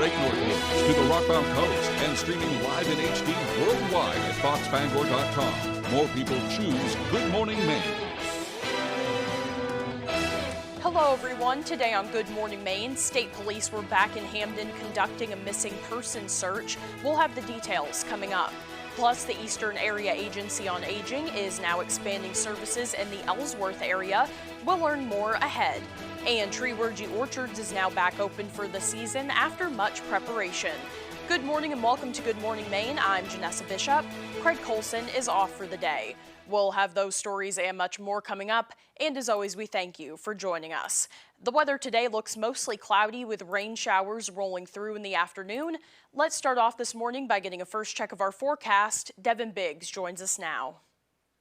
Great North Woods to the Rockbound Coast and streaming live in HD worldwide at foxbangor.com. More people choose Good Morning Maine. Hello everyone. Today on Good Morning Maine, state police were back in Hamden conducting a missing person search. We'll have the details coming up. Plus, the Eastern Area Agency on Aging is now expanding services in the Ellsworth area. We'll learn more ahead. And Treewergy Orchards is now back open for the season after much preparation. Good morning and welcome to Good Morning Maine. I'm Janessa Bishop. Craig Colson is off for the day. We'll have those stories and much more coming up, and as always, we thank you for joining us. The weather today looks mostly cloudy with rain showers rolling through in the afternoon. Let's start off this morning by getting a first check of our forecast. Devin Biggs joins us now.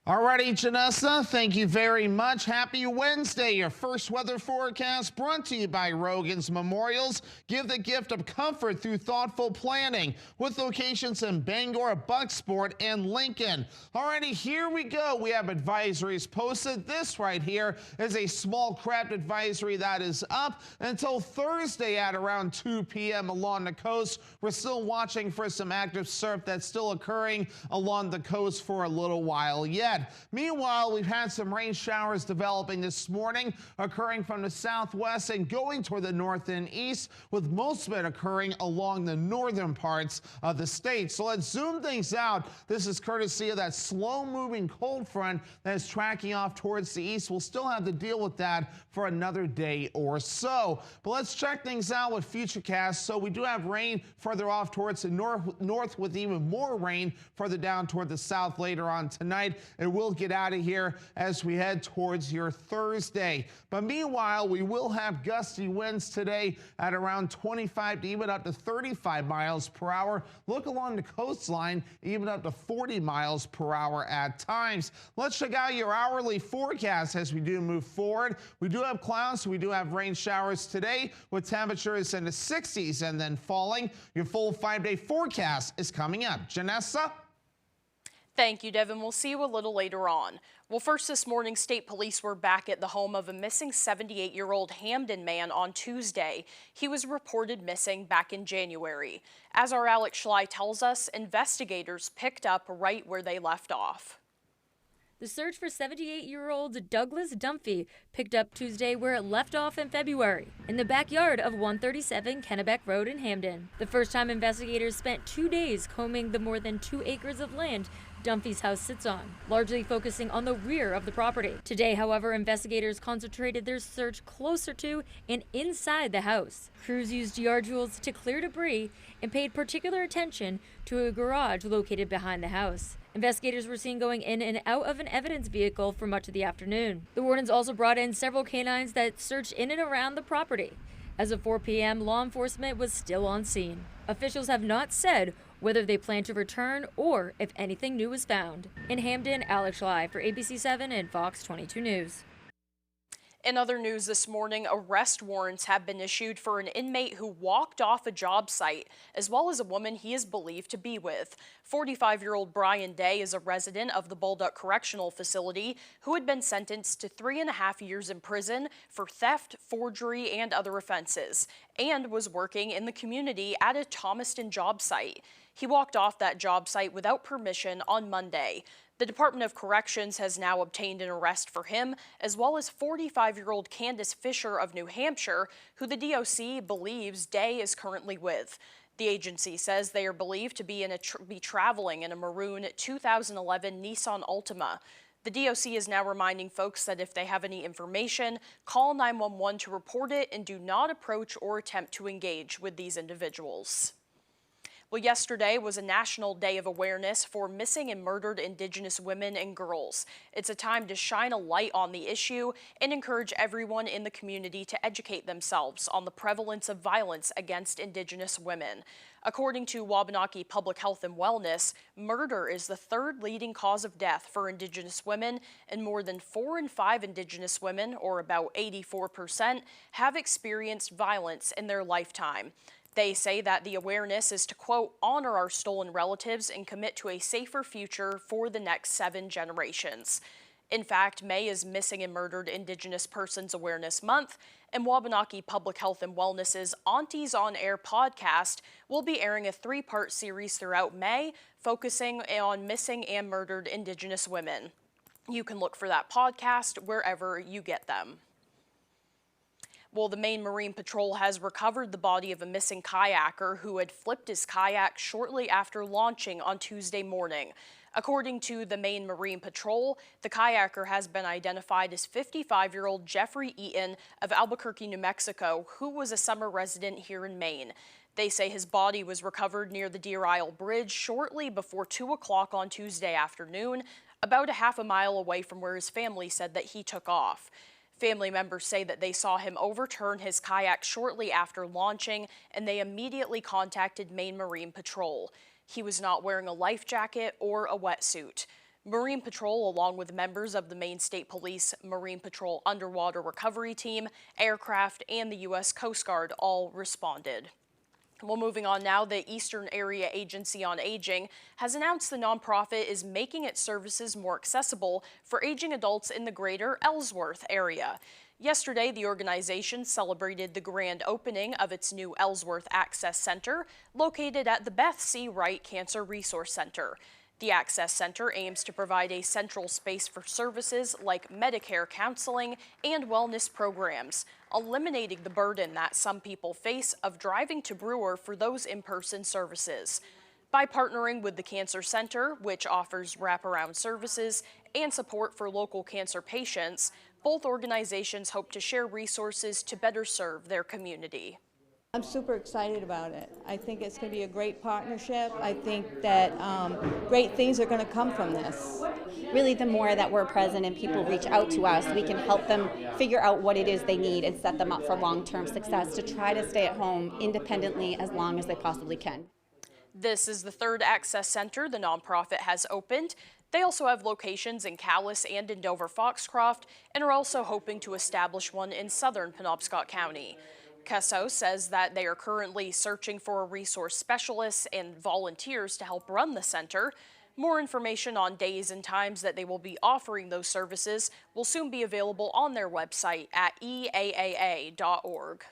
Alrighty, Janessa, thank you very much. Happy Wednesday. Your first weather forecast brought to you by Rogan's Memorials. Give the gift of comfort through thoughtful planning with locations in Bangor, Bucksport, and Lincoln. Alrighty, here we go. We have advisories posted. This right here is a small craft advisory that is up until Thursday at around 2 p.m. along the coast. We're still watching for some active surf that's still occurring along the coast for a little while yet. Meanwhile, we've had some rain showers developing this morning, occurring from the southwest and going toward the north and east, with most of it occurring along the northern parts of the state. So let's zoom things out. This is courtesy of that slow-moving cold front that is tracking off towards the east. We'll still have to deal with that for another day or so. But let's check things out with Futurecast. So we do have rain further off towards the north with even more rain further down toward the south later on tonight. And we'll get out of here as we head towards your Thursday. But meanwhile, we will have gusty winds today at around 25 to even up to 35 miles per hour. Look along the coastline, even up to 40 miles per hour at times. Let's check out your hourly forecast as we do move forward. We do have clouds, we do have rain showers today with temperatures in the 60s and then falling. Your full 5-day forecast is coming up. Janessa? Thank you, Devin. We'll see you a little later on. Well, first this morning, state police were back at the home of a missing 78-year-old Hamden man on Tuesday. He was reported missing back in January. As our Alex Schley tells us, investigators picked up right where they left off. The search for 78-year-old Douglas Dunphy picked up Tuesday where it left off in February, in the backyard of 137 Kennebec Road in Hamden. The first time investigators spent 2 days combing the more than 2 acres of land Dunphy's house sits on, largely focusing on the rear of the property. Today, however, investigators concentrated their search closer to and inside the house. Crews used yard tools to clear debris and paid particular attention to a garage located behind the house. Investigators were seen going in and out of an evidence vehicle for much of the afternoon. The wardens also brought in several canines that searched in and around the property. As of 4 p.m., law enforcement was still on scene. Officials have not said whether they plan to return or if anything new was found. In Hamden, Alex Schley for ABC 7 and Fox 22 News. In other news this morning, arrest warrants have been issued for an inmate who walked off a job site, as well as a woman he is believed to be with. 45-year-old Brian Day is a resident of the Baldock Correctional Facility who had been sentenced to 3.5 years in prison for theft, forgery, and other offenses, and was working in the community at a Thomaston job site. He walked off that job site without permission on Monday. The Department of Corrections has now obtained an arrest for him, as well as 45-year-old Candace Fisher of New Hampshire, who the DOC believes Day is currently with. The agency says they are believed to be traveling in a maroon 2011 Nissan Altima. The DOC is now reminding folks that if they have any information, call 911 to report it and do not approach or attempt to engage with these individuals. Well, yesterday was a National Day of Awareness for missing and murdered Indigenous women and girls. It's a time to shine a light on the issue and encourage everyone in the community to educate themselves on the prevalence of violence against Indigenous women. According to Wabanaki Public Health and Wellness, murder is the third leading cause of death for Indigenous women, and more than 4 in 5 Indigenous women, or about 84%, have experienced violence in their lifetime. They say that the awareness is to, quote, honor our stolen relatives and commit to a safer future for the next 7 generations. In fact, May is Missing and Murdered Indigenous Persons Awareness Month, and Wabanaki Public Health and Wellness's Aunties on Air podcast will be airing a 3-part series throughout May, focusing on missing and murdered Indigenous women. You can look for that podcast wherever you get them. Well, the Maine Marine Patrol has recovered the body of a missing kayaker who had flipped his kayak shortly after launching on Tuesday morning. According to the Maine Marine Patrol, the kayaker has been identified as 55-year-old Jeffrey Eaton of Albuquerque, New Mexico, who was a summer resident here in Maine. They say his body was recovered near the Deer Isle Bridge shortly before 2 o'clock on Tuesday afternoon, about a half a mile away from where his family said that he took off. Family members say that they saw him overturn his kayak shortly after launching, and they immediately contacted Maine Marine Patrol. He was not wearing a life jacket or a wetsuit. Marine Patrol, along with members of the Maine State Police, Marine Patrol Underwater Recovery Team, aircraft, and the U.S. Coast Guard all responded. Well, moving on now, the Eastern Area Agency on Aging has announced the nonprofit is making its services more accessible for aging adults in the greater Ellsworth area. Yesterday, the organization celebrated the grand opening of its new Ellsworth Access Center, located at the Beth C. Wright Cancer Resource Center. The Access Center aims to provide a central space for services like Medicare counseling and wellness programs, eliminating the burden that some people face of driving to Brewer for those in-person services. By partnering with the Cancer Center, which offers wraparound services and support for local cancer patients, both organizations hope to share resources to better serve their community. I'm super excited about it. I think it's going to be a great partnership. I think that great things are going to come from this. Really, the more that we're present and people reach out to us, we can help them figure out what it is they need and set them up for long-term success to try to stay at home independently as long as they possibly can. This is the third Access Center the nonprofit has opened. They also have locations in Calais and in Dover-Foxcroft, and are also hoping to establish one in southern Penobscot County. Casso says that they are currently searching for resource specialists and volunteers to help run the center. More information on days and times that they will be offering those services will soon be available on their website at eaaa.org.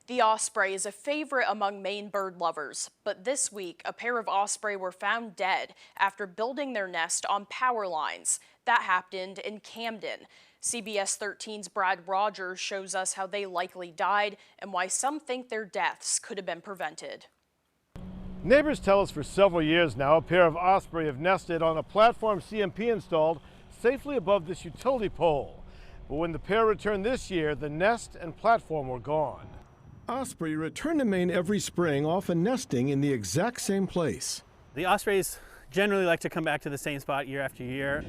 The osprey is a favorite among Maine bird lovers, but this week a pair of osprey were found dead after building their nest on power lines. That happened in Camden. CBS 13's Brad Rogers shows us how they likely died and why some think their deaths could have been prevented. Neighbors tell us for several years now a pair of osprey have nested on a platform CMP installed safely above this utility pole. But when the pair returned this year, the nest and platform were gone. Osprey return to Maine every spring, often nesting in the exact same place. The ospreys generally like to come back to the same spot year after year.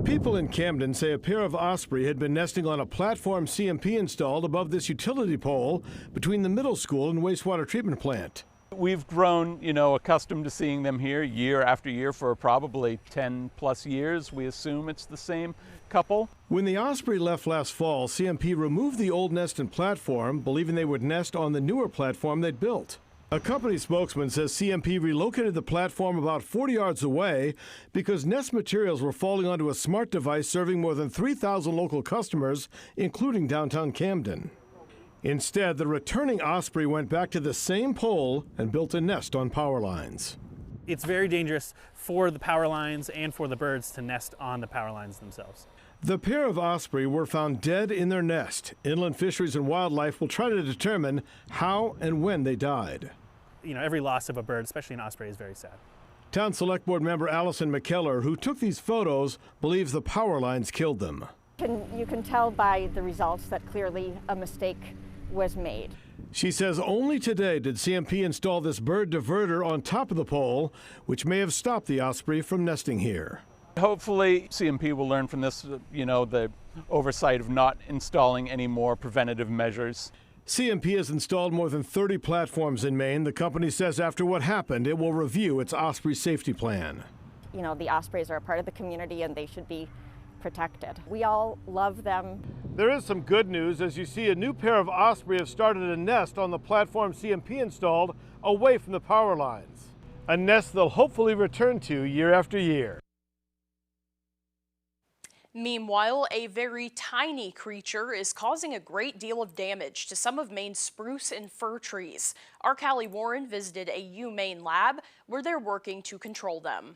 People in Camden say a pair of osprey had been nesting on a platform CMP installed above this utility pole between the middle school and wastewater treatment plant. We've grown, accustomed to seeing them here year after year for probably 10 plus years. We assume it's the same couple. When the osprey left last fall, CMP removed the old nest and platform, believing they would nest on the newer platform they'd built. A company spokesman says CMP relocated the platform about 40 yards away because nest materials were falling onto a smart device serving more than 3,000 local customers, including downtown Camden. Instead, the returning osprey went back to the same pole and built a nest on power lines. It's very dangerous for the power lines and for the birds to nest on the power lines themselves. The pair of osprey were found dead in their nest. Inland Fisheries and Wildlife will try to determine how and when they died. Every loss of a bird, especially an osprey, is very sad. Town Select Board member Allison McKellar, who took these photos, believes the power lines killed them. You can tell by the results that clearly a mistake was made. She says only today did CMP install this bird diverter on top of the pole, which may have stopped the osprey from nesting here. Hopefully CMP will learn from this, the oversight of not installing any more preventative measures. CMP has installed more than 30 platforms in Maine. The company says after what happened, it will review its osprey safety plan. The ospreys are a part of the community and they should be protected. We all love them. There is some good news as you see a new pair of osprey have started a nest on the platform CMP installed away from the power lines. A nest they'll hopefully return to year after year. Meanwhile, a very tiny creature is causing a great deal of damage to some of Maine's spruce and fir trees. Our Callie Warren visited a UMaine lab where they're working to control them.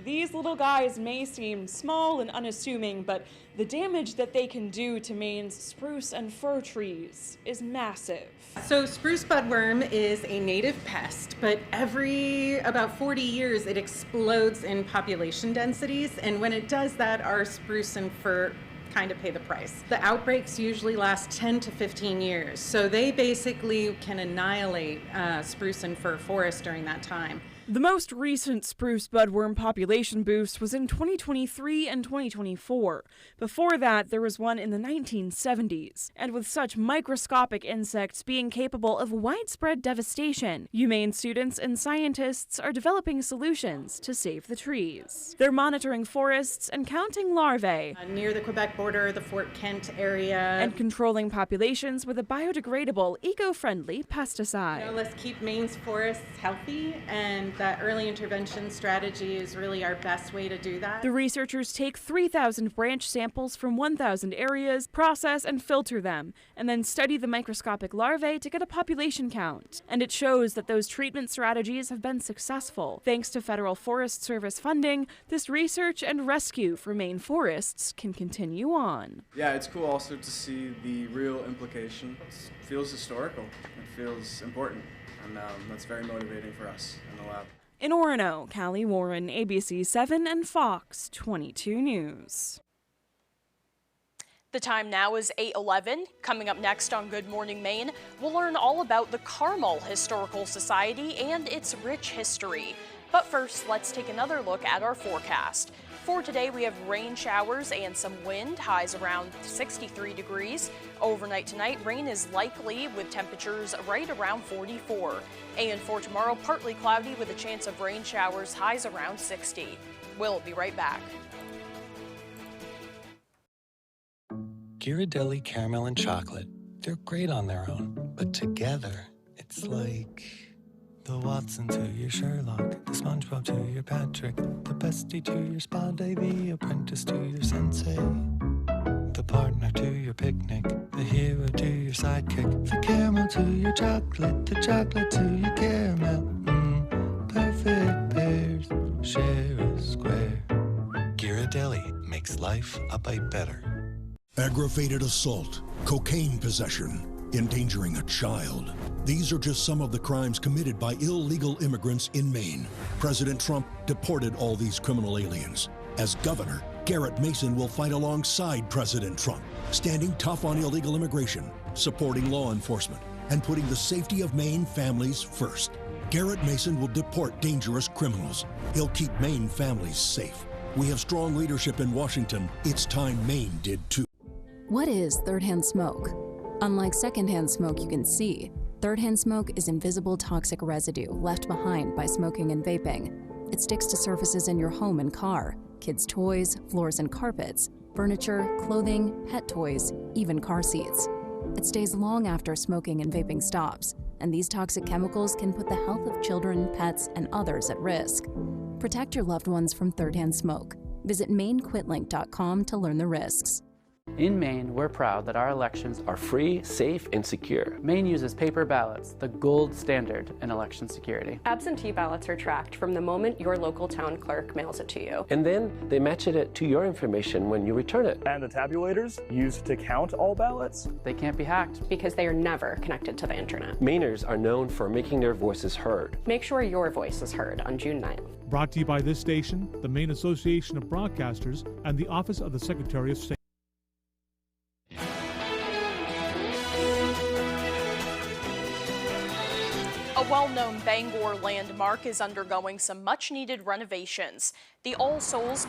These little guys may seem small and unassuming, but the damage that they can do to Maine's spruce and fir trees is massive. So spruce budworm is a native pest, but every about 40 years it explodes in population densities, and when it does that, our spruce and fir kind of pay the price. The outbreaks usually last 10 to 15 years, so they basically can annihilate spruce and fir forest during that time. The most recent spruce budworm population boost was in 2023 and 2024. Before that, there was one in the 1970s. And with such microscopic insects being capable of widespread devastation, UMaine students and scientists are developing solutions to save the trees. They're monitoring forests and counting larvae. Near the Quebec border, the Fort Kent area. And controlling populations with a biodegradable, eco-friendly pesticide. Let's keep Maine's forests healthy, and that early intervention strategy is really our best way to do that. The researchers take 3,000 branch samples from 1,000 areas, process and filter them, and then study the microscopic larvae to get a population count. And it shows that those treatment strategies have been successful. Thanks to Federal Forest Service funding, this research and rescue for Maine forests can continue on. Yeah, it's cool also to see the real implication. It feels historical. It feels important. And that's very motivating for us in the lab. In Orono, Callie Warren, ABC 7 and Fox 22 News. The time now is 8:11. Coming up next on Good Morning Maine, we'll learn all about the Carmel Historical Society and its rich history. But first, let's take another look at our forecast. For today, we have rain showers and some wind, highs around 63 degrees. Overnight tonight, rain is likely with temperatures right around 44. And for tomorrow, partly cloudy with a chance of rain showers, highs around 60. We'll be right back. Ghirardelli caramel and chocolate. They're great on their own, but together, it's like the Watson to your Sherlock, the SpongeBob to your Patrick, the bestie to your spa day, the apprentice to your sensei, the partner to your picnic, the hero to your sidekick, the caramel to your chocolate, the chocolate to your caramel. Perfect pairs, share a square. Ghirardelli makes life a bite better. Aggravated assault, cocaine possession, endangering a child. These are just some of the crimes committed by illegal immigrants in Maine. President Trump deported all these criminal aliens. As governor, Garrett Mason will fight alongside President Trump, standing tough on illegal immigration, supporting law enforcement, and putting the safety of Maine families first. Garrett Mason will deport dangerous criminals. He'll keep Maine families safe. We have strong leadership in Washington. It's time Maine did too. What is third-hand smoke? Unlike second-hand smoke you can see, third-hand smoke is invisible toxic residue left behind by smoking and vaping. It sticks to surfaces in your home and car, kids' toys, floors and carpets, furniture, clothing, pet toys, even car seats. It stays long after smoking and vaping stops, and these toxic chemicals can put the health of children, pets, and others at risk. Protect your loved ones from third-hand smoke. Visit MaineQuitLink.com to learn the risks. In Maine, we're proud that our elections are free, safe, and secure. Maine uses paper ballots, the gold standard in election security. Absentee ballots are tracked from the moment your local town clerk mails it to you. And then they match it to your information when you return it. And the tabulators used to count all ballots? They can't be hacked. Because they are never connected to the internet. Mainers are known for making their voices heard. Make sure your voice is heard on June 9th. Brought to you by this station, the Maine Association of Broadcasters, and the Office of the Secretary of State. A well-known Bangor landmark is undergoing some much-needed renovations. The All Souls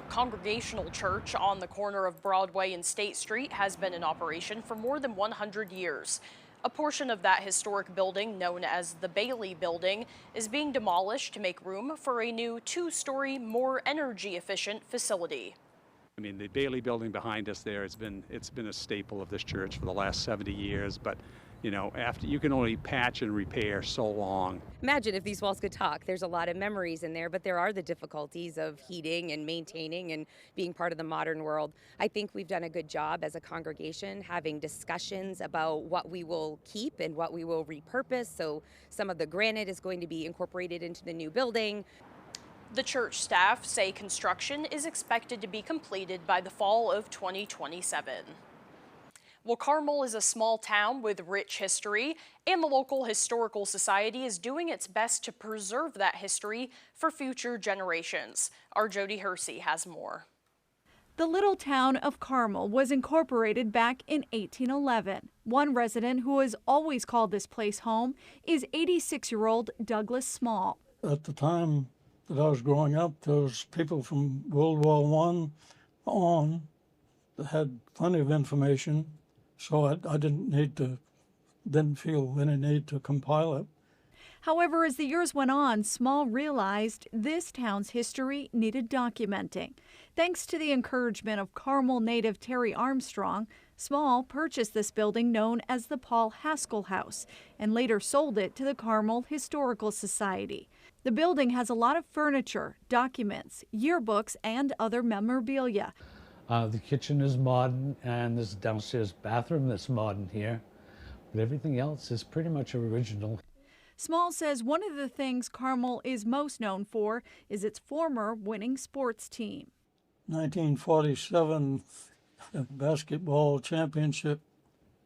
Congregational Church on the corner of Broadway and State Street has been in operation for more than 100 years. A portion of that historic building, known as the Bailey Building, is being demolished to make room for a new two-story, more energy-efficient facility. I mean, the Bailey Building behind us there, it's been a staple of this church for the last 70 years, but You know, after you can only patch and repair so long. Imagine if these walls could talk. There's a lot of memories in there, but there are the difficulties of heating and maintaining and being part of the modern world. I think we've done a good job as a congregation having discussions about what we will keep and what we will repurpose. So some of the granite is going to be incorporated into the new building. The church staff say construction is expected to be completed by the fall of 2027. Well, Carmel is a small town with rich history, and the local historical society is doing its best to preserve that history for future generations. Our Jody Hersey has more. The little town of Carmel was incorporated back in 1811. One resident who has always called this place home is 86-year-old Douglas Small. At the time that I was growing up, there was people from World War I on that had plenty of information. So I didn't feel any need to compile it. However, as the years went on, Small realized this town's history needed documenting. Thanks to the encouragement of Carmel native Terry Armstrong, Small purchased this building known as the Paul Haskell House and later sold it to the Carmel Historical Society. The building has a lot of furniture, documents, yearbooks, and other memorabilia. The kitchen is modern, and there's a downstairs bathroom that's modern here, but everything else is pretty much original. Small says one of the things Carmel is most known for is its former winning sports team. 1947 basketball championship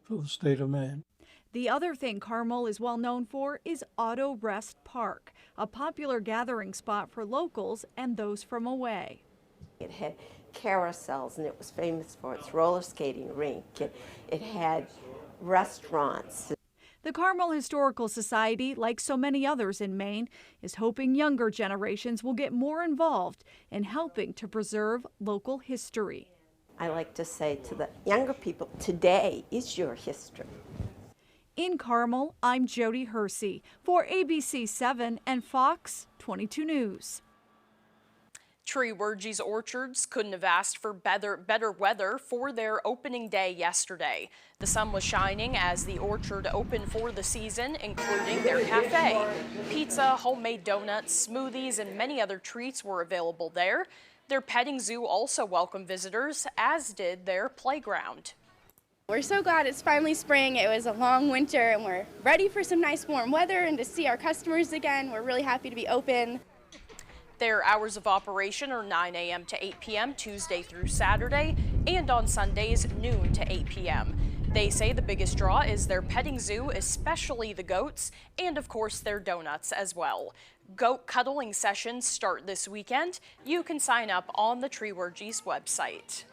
for the state of Maine. The other thing Carmel is well known for is Auto Rest Park, a popular gathering spot for locals and those from away. It had carousels, and it was famous for its roller skating rink. It had restaurants. The Carmel Historical Society, like so many others in Maine, is hoping younger generations will get more involved in helping to preserve local history. I like to say to the younger people, today is your history. In Carmel, I'm Jody Hersey for ABC 7 and Fox 22 News. Treewergy's Orchards couldn't have asked for better weather for their opening day yesterday. The sun was shining as the orchard opened for the season, including their cafe. Pizza, homemade donuts, smoothies, and many other treats were available there. Their petting zoo also welcomed visitors, as did their playground. We're so glad it's finally spring. It was a long winter, and we're ready for some nice warm weather and to see our customers again. We're really happy to be open. Their hours of operation are 9 a.m. to 8 p.m. Tuesday through Saturday, and on Sundays, noon to 8 p.m. They say the biggest draw is their petting zoo, especially the goats, and of course their donuts as well. Goat cuddling sessions start this weekend. You can sign up on the Treewergy's website.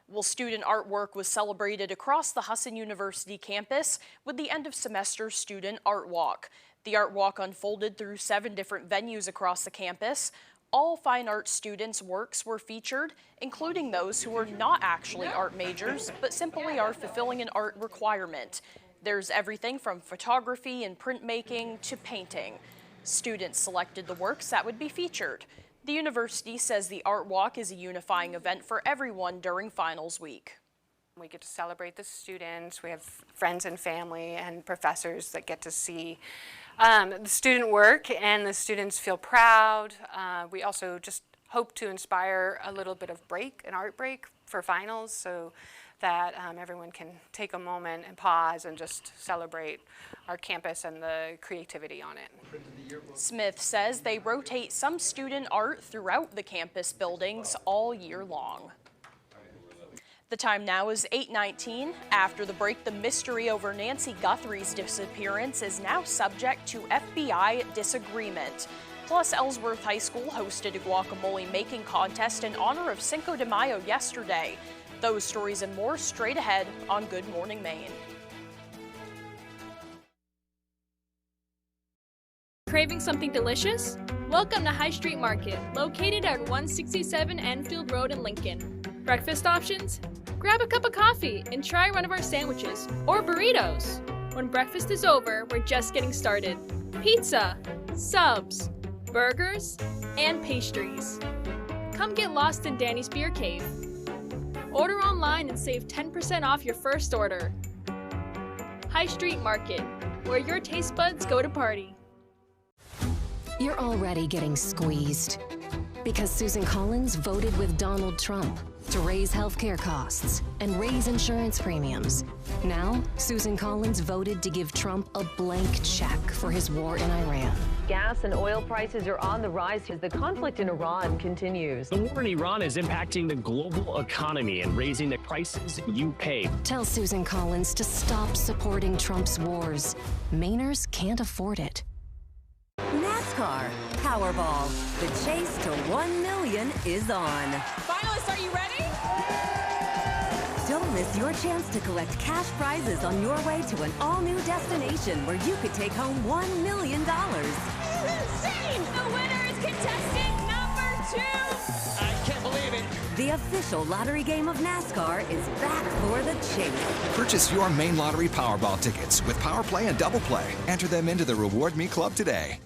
Well, student artwork was celebrated across the Husson University campus with the end of semester student art walk. The art walk unfolded through 7 different venues across the campus. All fine arts students' works were featured, including those who are not actually art majors, but simply are fulfilling an art requirement. There's everything from photography and printmaking to painting. Students selected the works that would be featured. The university says the art walk is a unifying event for everyone during finals week. We get to celebrate the students. We have friends and family and professors that get to see the student work, and the students feel proud. We also just hope to inspire a little bit of an art break for finals, so that everyone can take a moment and pause and just celebrate our campus and the creativity on it. Smith says they rotate some student art throughout the campus buildings all year long. The time now is 8:19. After the break, the mystery over Nancy Guthrie's disappearance is now subject to FBI disagreement. Plus, Ellsworth High School hosted a guacamole making contest in honor of Cinco de Mayo yesterday. Those stories and more straight ahead on Good Morning Maine. Craving something delicious? Welcome to High Street Market, located at 167 Enfield Road in Lincoln. Breakfast options? Grab a cup of coffee and try one of our sandwiches or burritos. When breakfast is over, we're just getting started. Pizza, subs, burgers, and pastries. Come get lost in Danny's Beer Cave. Order online and save 10% off your first order. High Street Market, where your taste buds go to party. You're already getting squeezed because Susan Collins voted with Donald Trump to raise healthcare costs and raise insurance premiums. Now, Susan Collins voted to give Trump a blank check for his war in Iran. Gas and oil prices are on the rise as the conflict in Iran continues. The war in Iran is impacting the global economy and raising the prices you pay. Tell Susan Collins to stop supporting Trump's wars. Mainers can't afford it. NASCAR Powerball. The chase to 1 million is on. Finalists, are you ready? Don't miss your chance to collect cash prizes on your way to an all-new destination where you could take home $1 million. Insane! The winner is contestant number 2! I can't believe it. The official lottery game of NASCAR is back for the chase. Purchase your main lottery Powerball tickets with Power Play and Double Play. Enter them into the Reward Me Club today.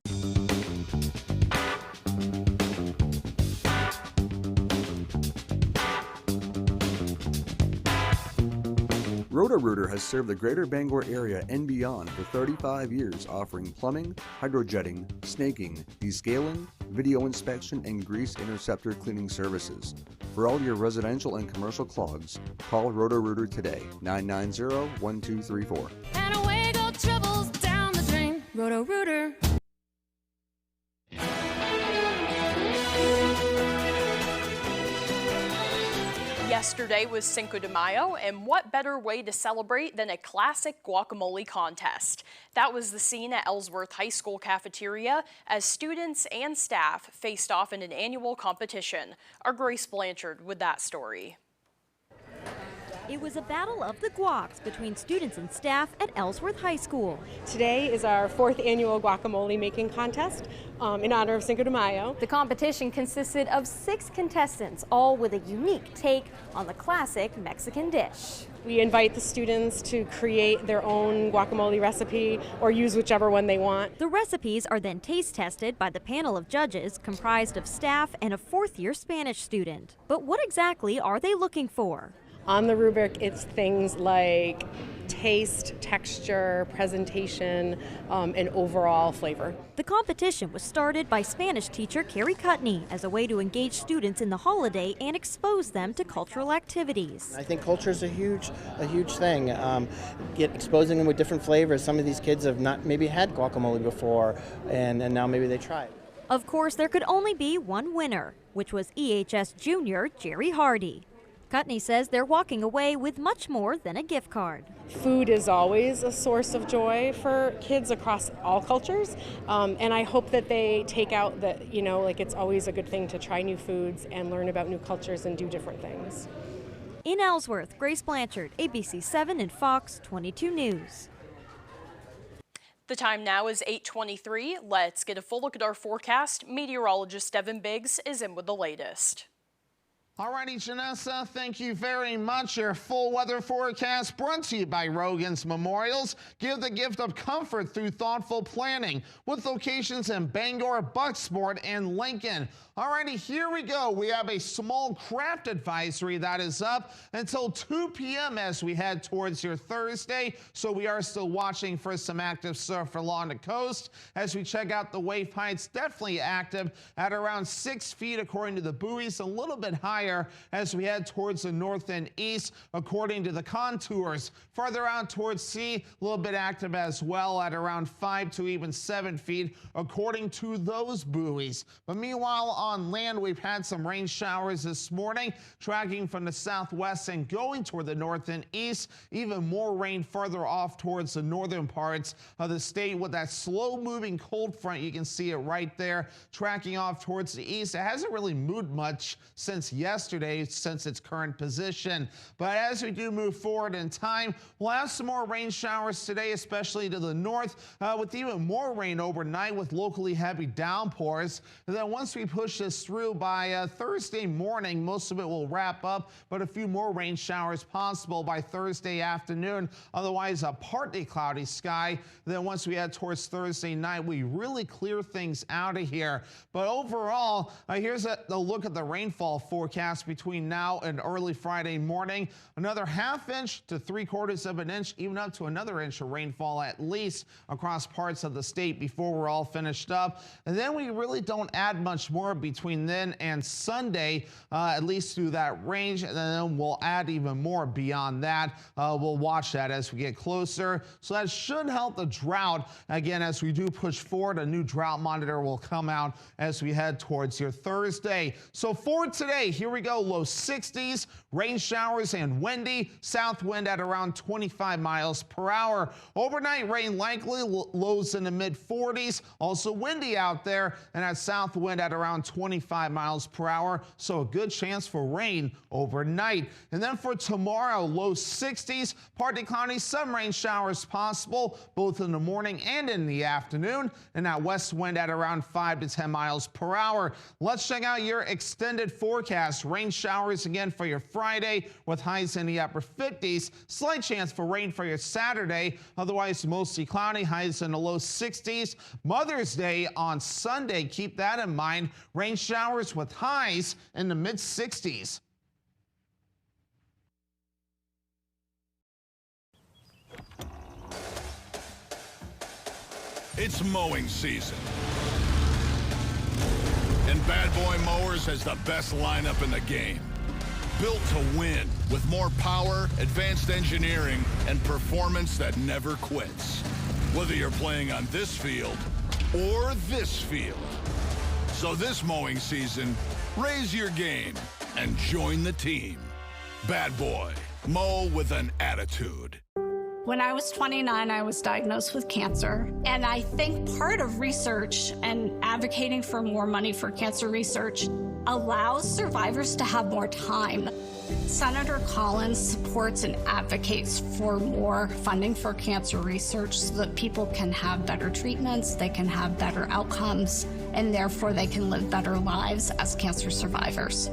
Roto-Rooter has served the greater Bangor area and beyond for 35 years, offering plumbing, hydrojetting, snaking, descaling, video inspection, and grease interceptor cleaning services. For all your residential and commercial clogs, call Roto-Rooter today, 990-1234. And away go troubles down the drain. Roto-Rooter. Yesterday was Cinco de Mayo, and what better way to celebrate than a classic guacamole contest? That was the scene at Ellsworth High School cafeteria as students and staff faced off in an annual competition. Our Grace Blanchard with that story. It was a battle of the guacs between students and staff at Ellsworth High School. Today is our 4th annual guacamole making contest in honor of Cinco de Mayo. The competition consisted of 6 contestants, all with a unique take on the classic Mexican dish. We invite the students to create their own guacamole recipe or use whichever one they want. The recipes are then taste tested by the panel of judges comprised of staff and a 4th-year Spanish student. But what exactly are they looking for? On the rubric, it's things like taste, texture, presentation, and overall flavor. The competition was started by Spanish teacher Carrie Cutney as a way to engage students in the holiday and expose them to cultural activities. I think culture is a huge thing. Exposing them with different flavors. Some of these kids have not maybe had guacamole before, and now maybe they try it. Of course, there could only be one winner, which was EHS junior Jerry Hardy. Cutney says they're walking away with much more than a gift card. Food is always a source of joy for kids across all cultures, and I hope that they take out that, it's always a good thing to try new foods and learn about new cultures and do different things. In Ellsworth, Grace Blanchard, ABC 7 and Fox 22 News. The time now is 8:23. Let's get a full look at our forecast. Meteorologist Devin Biggs is in with the latest. Alrighty, Janessa, thank you very much. Your full weather forecast brought to you by Rogan's Memorials. Give the gift of comfort through thoughtful planning with locations in Bangor, Bucksport, and Lincoln. Alrighty, here we go. We have a small craft advisory that is up until 2 p.m. as we head towards your Thursday. So we are still watching for some active surf along the coast. As we check out the wave heights, definitely active at around 6 feet according to the buoys, a little bit higher as we head towards the north and east according to the contours. Farther out towards sea, a little bit active as well at around 5 to even 7 feet according to those buoys. But meanwhile, on land, we've had some rain showers this morning, tracking from the southwest and going toward the north and east. Even more rain further off towards the northern parts of the state with that slow-moving cold front. You can see it right there, tracking off towards the east. It hasn't really moved much since yesterday, since its current position. But as we do move forward in time, we'll have some more rain showers today, especially to the north, with even more rain overnight with locally heavy downpours. And then once we push this through by Thursday morning, most of it will wrap up, but a few more rain showers possible by Thursday afternoon. Otherwise, a partly cloudy sky. Then once we head towards Thursday night, we really clear things out of here. But overall, here's a look at the rainfall forecast forecast between now and early Friday morning. Another ½ inch to 3/4 of an inch, even up to another inch of rainfall at least across parts of the state before we're all finished up. And then we really don't add much more between then and Sunday, at least through that range. And then we'll add even more beyond that. We'll watch that as we get closer. So that should help the drought. Again, as we do push forward, a new drought monitor will come out as we head towards your Thursday. So for today, here we go. Low 60s, rain showers and windy. South wind at around 25 miles per hour. Overnight rain likely, lows in the mid 40s. Also windy out there, and that south wind at around 25 miles per hour. So a good chance for rain overnight. And then for tomorrow, low 60s, partly cloudy, some rain showers possible both in the morning and in the afternoon. And that west wind at around 5 to 10 miles per hour. Let's check out your extended forecast. Rain showers again for your Friday with highs in the upper 50s. Slight chance for rain for your Saturday. Otherwise, mostly cloudy, highs in the low 60s. Mother's Day on Sunday, keep that in mind. Rain showers with highs in the mid 60s. It's mowing season. And Bad Boy Mowers has the best lineup in the game. Built to win with more power, advanced engineering, and performance that never quits. Whether you're playing on this field or this field. So this mowing season, raise your game and join the team. Bad Boy, mow with an attitude. When I was 29, I was diagnosed with cancer. And I think part of research and advocating for more money for cancer research allows survivors to have more time. Senator Collins supports and advocates for more funding for cancer research so that people can have better treatments, they can have better outcomes, and therefore they can live better lives as cancer survivors.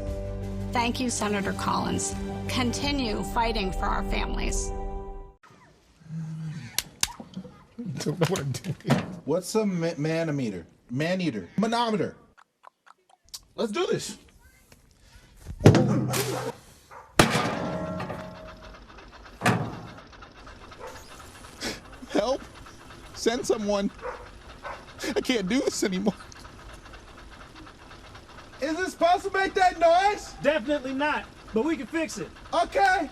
Thank you, Senator Collins. Continue fighting for our families. Don't know what I'm doing. What's a manometer? Man-eater. Manometer. Let's do this. Help. Send someone. I can't do this anymore. Is it supposed to make that noise? Definitely not, but we can fix it. Okay.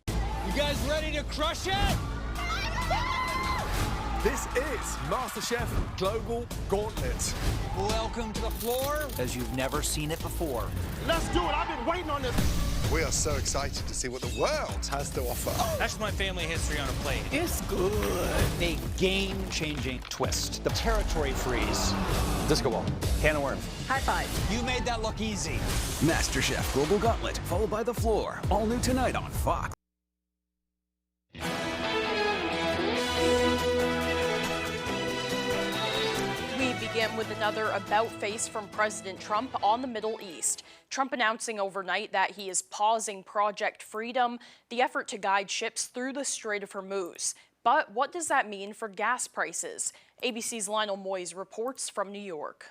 You guys ready to crush it? This is MasterChef Global Gauntlet. Welcome to the floor. As you've never seen it before. Let's do it. I've been waiting on this. We are so excited to see what the world has to offer. That's my family history on a plate. It's good. A game-changing twist. The territory freeze. Disco ball. Can of worms. High five. You made that look easy. MasterChef Global Gauntlet, followed by The Floor. All new tonight on Fox. We begin with another about-face from President Trump on the Middle East. Trump announcing overnight that he is pausing Project Freedom, the effort to guide ships through the Strait of Hormuz. But what does that mean for gas prices? ABC's Lionel Moyes reports from New York.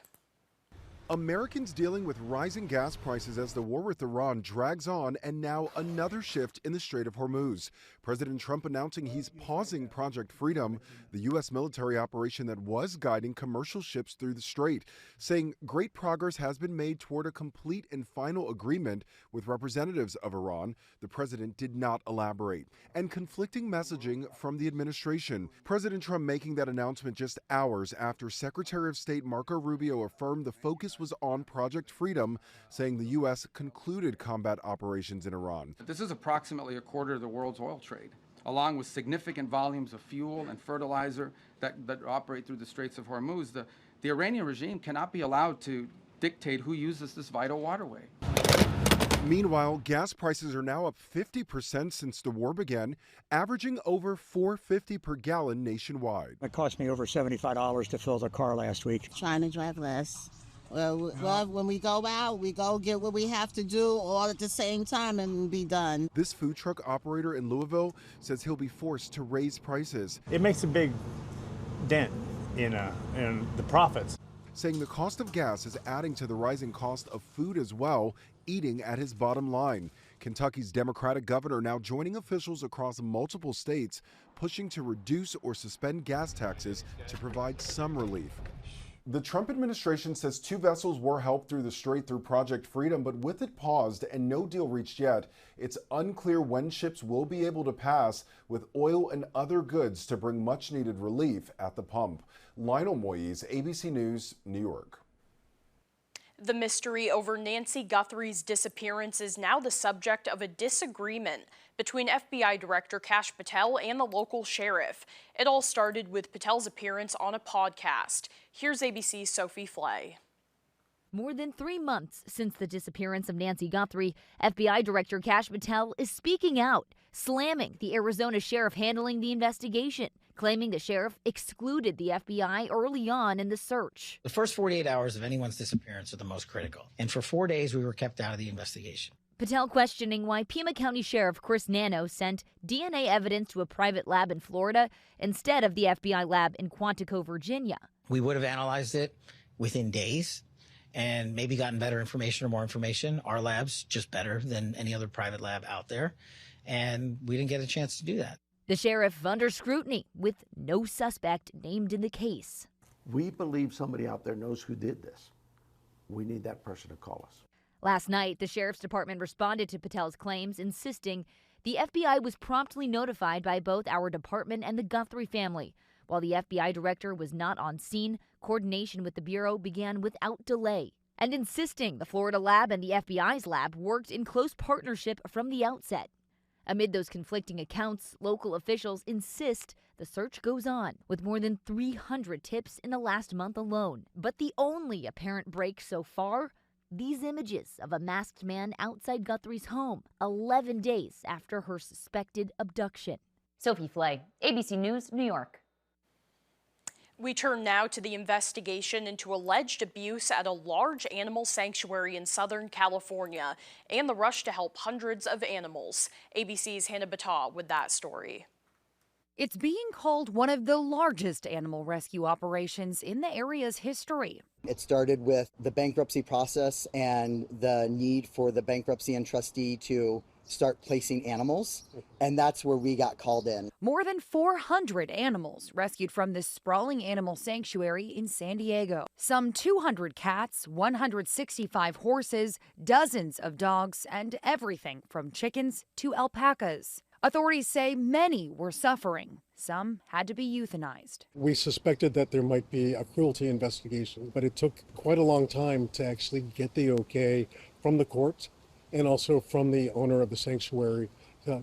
Americans dealing with rising gas prices as the war with Iran drags on, and now another shift in the Strait of Hormuz. President Trump announcing he's pausing Project Freedom, the U.S. military operation that was guiding commercial ships through the strait, saying great progress has been made toward a complete and final agreement with representatives of Iran. The president did not elaborate. And conflicting messaging from the administration. President Trump making that announcement just hours after Secretary of State Marco Rubio affirmed the focus was on Project Freedom, saying the U.S. concluded combat operations in Iran. This is approximately a quarter of the world's oil trade, along with significant volumes of fuel and fertilizer that operate through the Straits of Hormuz. The Iranian regime cannot be allowed to dictate who uses this vital waterway. Meanwhile, gas prices are now up 50% since the war began, averaging over $4.50 per gallon nationwide. It cost me over $75 to fill the car last week. Trying to drive less. Well, when we go out, we go get what we have to do all at the same time and be done. This food truck operator in Louisville says he'll be forced to raise prices. It makes a big dent in the profits. saying the cost of gas is adding to the rising cost of food as well, eating at his bottom line. Kentucky's Democratic governor now joining officials across multiple states, pushing to reduce or suspend gas taxes to provide some relief. The Trump administration says 2 vessels were helped through the strait through Project Freedom, but with it paused and no deal reached yet, it's unclear when ships will be able to pass with oil and other goods to bring much needed relief at the pump. Lionel Moyes, ABC News, New York. The mystery over Nancy Guthrie's disappearance is now the subject of a disagreement between FBI Director Kash Patel and the local sheriff. It all started with Patel's appearance on a podcast. Here's ABC's Sophie Flay. More than 3 months since the disappearance of Nancy Guthrie, FBI Director Kash Patel is speaking out, slamming the Arizona sheriff handling the investigation, claiming the sheriff excluded the FBI early on in the search. The first 48 hours of anyone's disappearance are the most critical, and for 4 days we were kept out of the investigation. Patel questioning why Pima County Sheriff Chris Nano sent DNA evidence to a private lab in Florida instead of the FBI lab in Quantico, Virginia. We would have analyzed it within days and maybe gotten better information or more information. Our lab's just better than any other private lab out there, and we didn't get a chance to do that. The sheriff under scrutiny with no suspect named in the case. We believe somebody out there knows who did this. We need that person to call us. Last night, the sheriff's department responded to Patel's claims, insisting the FBI was promptly notified by both our department and the Guthrie family. While the FBI director was not on scene, coordination with the Bureau began without delay, and insisting the Florida lab and the FBI's lab worked in close partnership from the outset. Amid those conflicting accounts, local officials insist the search goes on, with more than 300 tips in the last month alone. But the only apparent break so far, these images of a masked man outside Guthrie's home, 11 days after her suspected abduction. Sophie Flay, ABC News, New York. We turn now to the investigation into alleged abuse at a large animal sanctuary in Southern California and the rush to help hundreds of animals. ABC's Hannah Battah with that story. It's being called one of the largest animal rescue operations in the area's history. It started with the bankruptcy process and the need for the bankruptcy and trustee to start placing animals, and that's where we got called in. More than 400 animals rescued from this sprawling animal sanctuary in San Diego. Some 200 cats, 165 horses, dozens of dogs, and everything from chickens to alpacas. Authorities say many were suffering. Some had to be euthanized. We suspected that there might be a cruelty investigation, but it took quite a long time to actually get the okay from the court and also from the owner of the sanctuary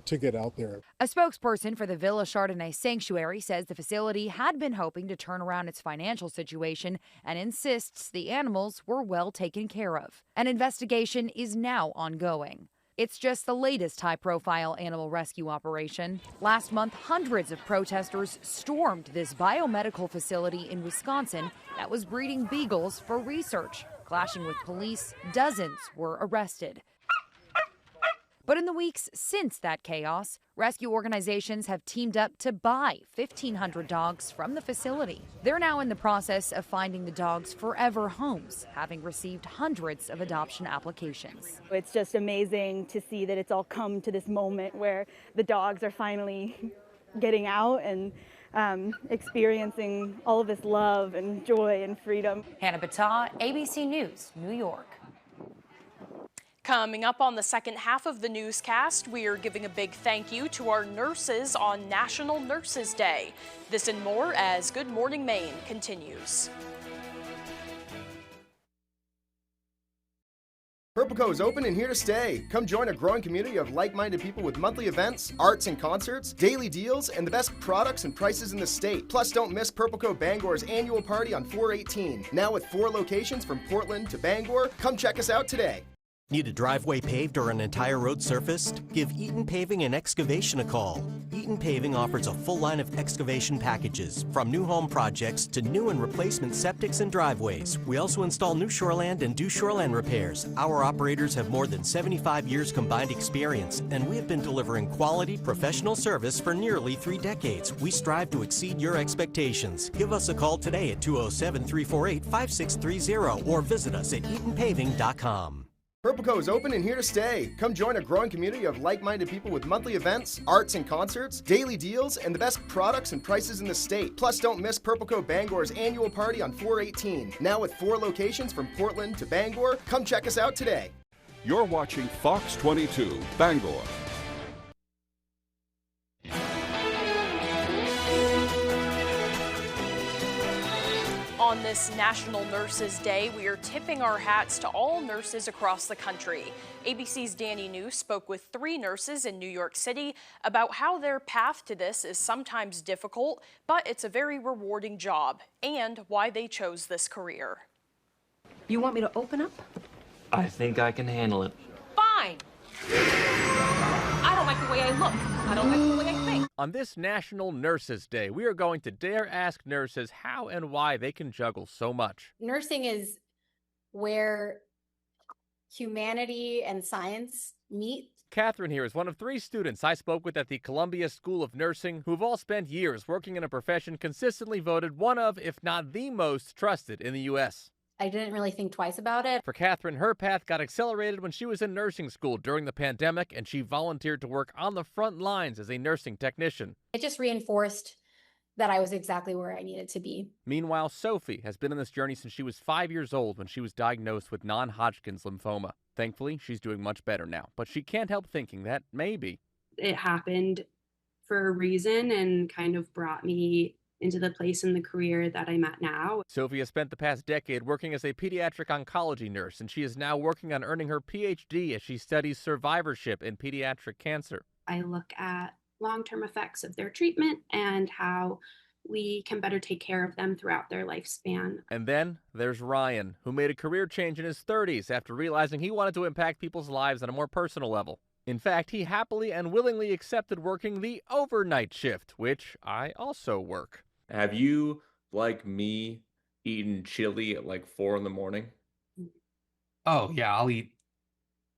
to get out there. A spokesperson for the Villa Chardonnay Sanctuary says the facility had been hoping to turn around its financial situation and insists the animals were well taken care of. An investigation is now ongoing. It's just the latest high-profile animal rescue operation. Last month, hundreds of protesters stormed this biomedical facility in Wisconsin that was breeding beagles for research. Clashing with police, dozens were arrested. But in the weeks since that chaos, rescue organizations have teamed up to buy 1,500 dogs from the facility. They're now in the process of finding the dogs forever homes, having received hundreds of adoption applications. It's just amazing to see that it's all come to this moment where the dogs are finally getting out and experiencing all of this love and joy and freedom. Hannah Battah, ABC News, New York. Coming up on the second half of the newscast, we are giving a big thank you to our nurses on National Nurses Day. This and more as Good Morning Maine continues. Purple Co is open and here to stay. Come join a growing community of like-minded people with monthly events, arts and concerts, daily deals, and the best products and prices in the state. Plus, don't miss Purple Co Bangor's annual party on 4/18. Now with 4 locations from Portland to Bangor. Come check us out today. Need a driveway paved or an entire road surfaced? Give Eaton Paving and Excavation a call. Eaton Paving offers a full line of excavation packages, from new home projects to new and replacement septics and driveways. We also install new shoreland and do shoreland repairs. Our operators have more than 75 years combined experience, and we have been delivering quality, professional service for nearly 3 decades. We strive to exceed your expectations. Give us a call today at 207-348-5630 or visit us at EatonPaving.com. Purple Co is open and here to stay. Come join a growing community of like-minded people with monthly events, arts and concerts, daily deals, and the best products and prices in the state. Plus, don't miss Purple Co Bangor's annual party on 4/18. Now with 4 locations from Portland to Bangor. Come check us out today. You're watching Fox 22, Bangor. On this National Nurses Day, we are tipping our hats to all nurses across the country. ABC's Danny New spoke with 3 nurses in New York City about how their path to this is sometimes difficult, but it's a very rewarding job, and why they chose this career. You want me to open up? I think I can handle it. Fine. I don't like the way I look. I don't like the way I think. On this National Nurses Day, we are going to dare ask nurses how and why they can juggle so much. Nursing is where humanity and science meet. Catherine here is one of 3 students I spoke with at the Columbia School of Nursing who've all spent years working in a profession consistently voted one of, if not the most trusted in the U.S. I didn't really think twice about it. For Catherine, her path got accelerated when she was in nursing school during the pandemic, and she volunteered to work on the front lines as a nursing technician. It just reinforced that I was exactly where I needed to be. Meanwhile, Sophie has been on this journey since she was 5 years old when she was diagnosed with non-Hodgkin's lymphoma. Thankfully, she's doing much better now, but she can't help thinking that maybe it happened for a reason and kind of brought me into the place in the career that I'm at now. Sophie has spent the past decade working as a pediatric oncology nurse, and she is now working on earning her PhD as she studies survivorship in pediatric cancer. I look at long-term effects of their treatment and how we can better take care of them throughout their lifespan. And then there's Ryan, who made a career change in his 30s after realizing he wanted to impact people's lives on a more personal level. In fact, he happily and willingly accepted working the overnight shift, which I also work. Have you, like me, eaten chili at like 4 in the morning? Oh, yeah, I'll eat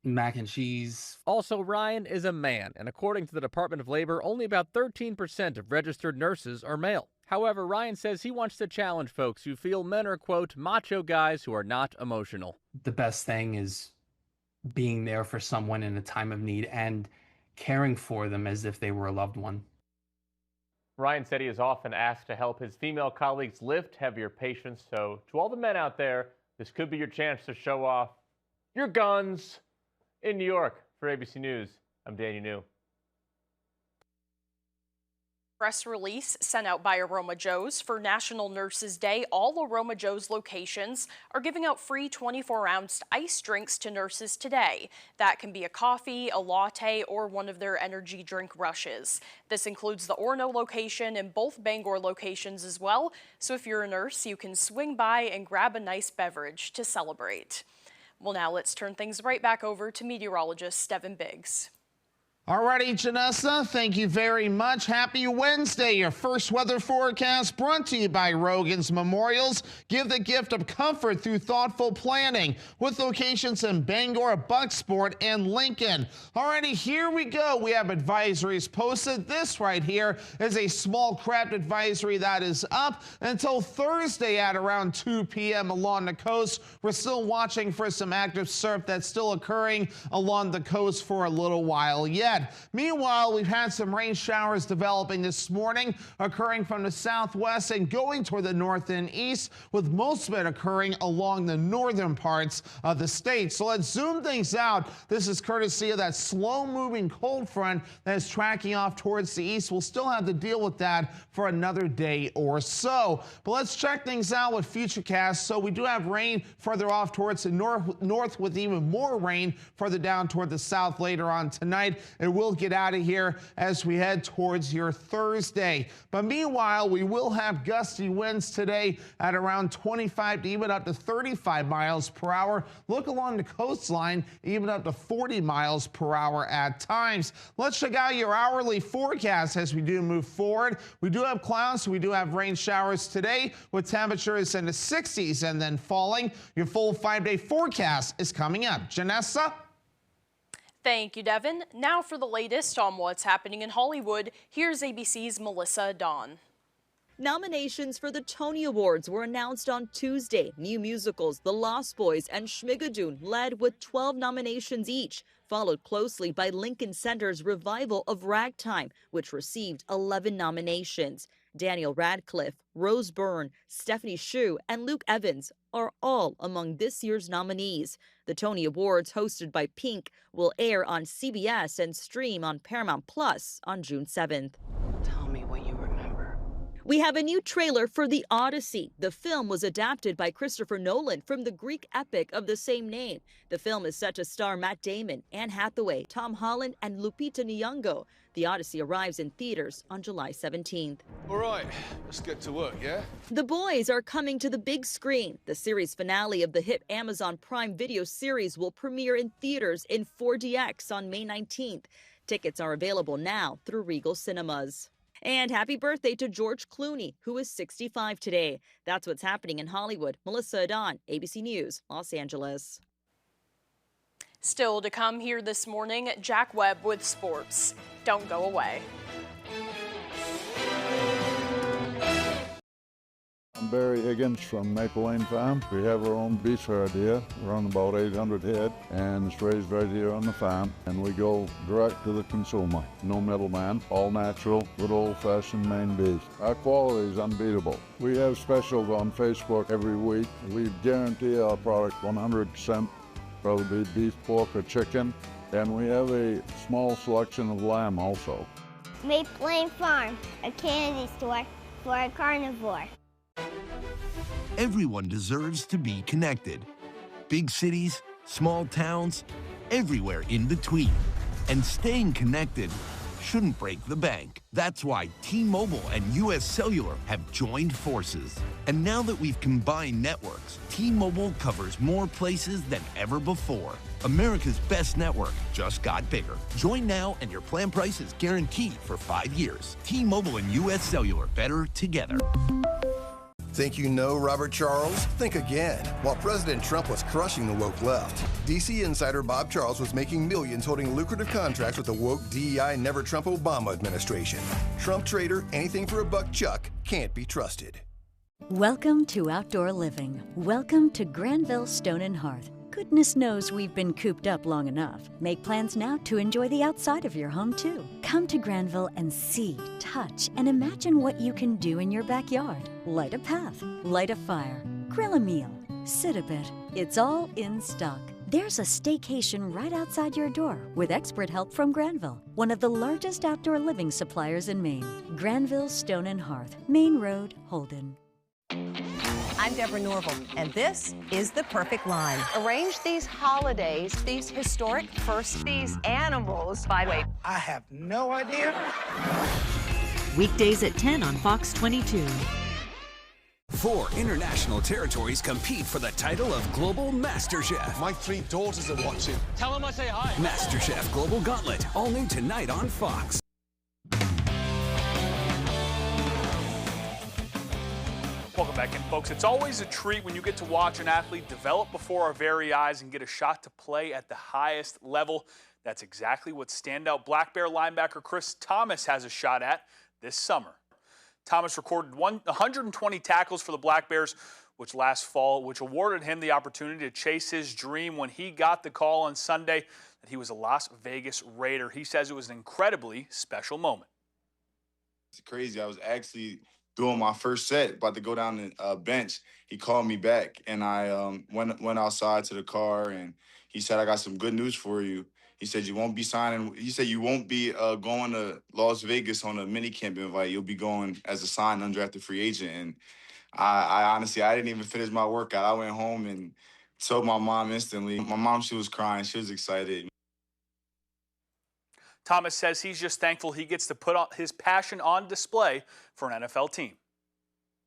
mac and cheese. Also, Ryan is a man, and according to the Department of Labor, only about 13% of registered nurses are male. However, Ryan says he wants to challenge folks who feel men are, quote, macho guys who are not emotional. The best thing is being there for someone in a time of need and caring for them as if they were a loved one. Ryan said he is often asked to help his female colleagues lift heavier patients, so to all the men out there, this could be your chance to show off your guns. In New York, for ABC News, I'm Danny New. Press release sent out by Aroma Joe's for National Nurses Day. All Aroma Joe's locations are giving out free 24-ounce ice drinks to nurses today. That can be a coffee, a latte, or one of their energy drink rushes. This includes the Orono location and both Bangor locations as well. So if you're a nurse, you can swing by and grab a nice beverage to celebrate. Well, now let's turn things right back over to meteorologist Stevin Biggs. Alrighty, Janessa, thank you very much. Happy Wednesday. Your first weather forecast brought to you by Rogan's Memorials. Give the gift of comfort through thoughtful planning with locations in Bangor, Bucksport, and Lincoln. Alrighty, here we go. We have advisories posted. This right here is a small craft advisory that is up until Thursday at around 2 p.m. along the coast. We're still watching for some active surf that's still occurring along the coast for a little while yet. Meanwhile, we've had some rain showers developing this morning, occurring from the southwest and going toward the north and east, with most of it occurring along the northern parts of the state. So let's zoom things out. This is courtesy of that slow-moving cold front that is tracking off towards the east. We'll still have to deal with that for another day or so. But let's check things out with Futurecast. So we do have rain further off towards the north with even more rain further down toward the south later on tonight. It will get out of here as we head towards your Thursday. But meanwhile, we will have gusty winds today at around 25 to even up to 35 miles per hour. Look along the coastline, even up to 40 miles per hour at times. Let's check out your hourly forecast as we do move forward. We do have clouds, we do have rain showers today with temperatures in the 60s and then falling. Your full 5-day forecast is coming up. Janessa? Thank you, Devin. Now for the latest on what's happening in Hollywood, here's ABC's Melissa Dawn. Nominations for the Tony Awards were announced on Tuesday. New musicals The Lost Boys and Schmigadoon led with 12 nominations each, followed closely by Lincoln Center's revival of Ragtime, which received 11 nominations. Daniel Radcliffe, Rose Byrne, Stephanie Hsu, and Luke Evans are all among this year's nominees. The Tony Awards, hosted by Pink, will air on CBS and stream on Paramount Plus on June 7th. Tell me what you remember. We have a new trailer for The Odyssey. The film was adapted by Christopher Nolan from the Greek epic of the same name. The film is set to star Matt Damon, Anne Hathaway, Tom Holland, and Lupita Nyong'o. The Odyssey arrives in theaters on July 17th. All right, let's get to work, yeah? The Boys are coming to the big screen. The series finale of the hit Amazon Prime Video series will premiere in theaters in 4DX on May 19th. Tickets are available now through Regal Cinemas. And happy birthday to George Clooney, who is 65 today. That's what's happening in Hollywood. Melissa Adon, ABC News, Los Angeles. Still to come here this morning, Jack Webb with sports. Don't go away. I'm Barry Higgins from Maple Lane Farm. We have our own beef herd here. We run about 800 head, and it's raised right here on the farm. And we go direct to the consumer. No middleman, all natural, good old-fashioned Maine beef. Our quality is unbeatable. We have specials on Facebook every week. We guarantee our product 100%, whether it be beef, pork, or chicken. And we have a small selection of lamb also. Maple Lane Farm, a candy store for a carnivore. Everyone deserves to be connected. Big cities, small towns, everywhere in between. And staying connected shouldn't break the bank. That's why T-Mobile and US Cellular have joined forces. And now that we've combined networks, T-Mobile covers more places than ever before. America's best network just got bigger. Join now and your plan price is guaranteed for 5 years. T-Mobile and US Cellular, better together. Think you know Robert Charles? Think again. While President Trump was crushing the woke left, DC insider Bob Charles was making millions holding lucrative contracts with the woke DEI Never Trump Obama administration. Trump trader, anything for a buck Chuck, can't be trusted. Welcome to outdoor living. Welcome to Granville Stone and Hearth. Goodness knows we've been cooped up long enough. Make plans now to enjoy the outside of your home, too. Come to Granville and see, touch, and imagine what you can do in your backyard. Light a path, light a fire, grill a meal, sit a bit. It's all in stock. There's a staycation right outside your door with expert help from Granville, one of the largest outdoor living suppliers in Maine. Granville Stone and Hearth, Main Road, Holden. I'm Deborah Norville, and this is The Perfect Line. Arrange these holidays, these historic firsts, these animals by weight. I have no idea. Weekdays at 10 on Fox 22. 4 international territories compete for the title of Global Master Chef. My 3 daughters are watching. Tell them I say hi. Master Chef Global Gauntlet, all new tonight on Fox. Welcome back in, folks. It's always a treat when you get to watch an athlete develop before our very eyes and get a shot to play at the highest level. That's exactly what standout Black Bear linebacker Chris Thomas has a shot at this summer. Thomas recorded 120 tackles for the Black Bears, which last fall, which awarded him the opportunity to chase his dream when he got the call on Sunday that he was a Las Vegas Raider. He says it was an incredibly special moment. It's crazy. I was actually doing my first set, about to go down the bench. He called me back, and I went outside to the car, and he said, I got some good news for you. He said, you won't be signing. He said, you won't be going to Las Vegas on a minicamp invite. You'll be going as a signed undrafted free agent. And I honestly, I didn't even finish my workout. I went home and told my mom instantly. My mom, she was crying. She was excited. Thomas says he's just thankful he gets to put his passion on display for an NFL team.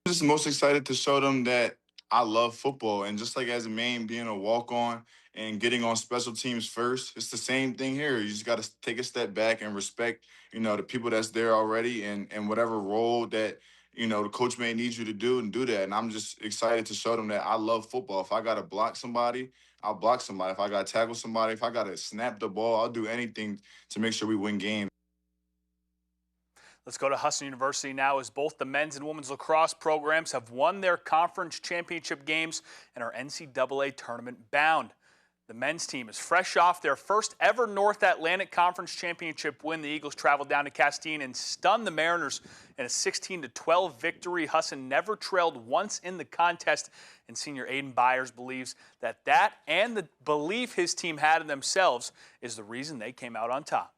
I'm just most excited to show them that I love football. And just like as a man being a walk-on and getting on special teams first, it's the same thing here. You just got to take a step back and respect, the people that's there already and whatever role that, the coach may need you to do and do that. And I'm just excited to show them that I love football. If I got to block somebody, I'll block somebody. If I got to tackle somebody, if I got to snap the ball, I'll do anything to make sure we win games. Let's go to Husson University now, as both the men's and women's lacrosse programs have won their conference championship games and are NCAA tournament bound. The men's team is fresh off their first ever North Atlantic Conference championship win. The Eagles traveled down to Castine and stunned the Mariners in a 16-12 victory. Husson never trailed once in the contest, and senior Aiden Byers believes that and the belief his team had in themselves is the reason they came out on top.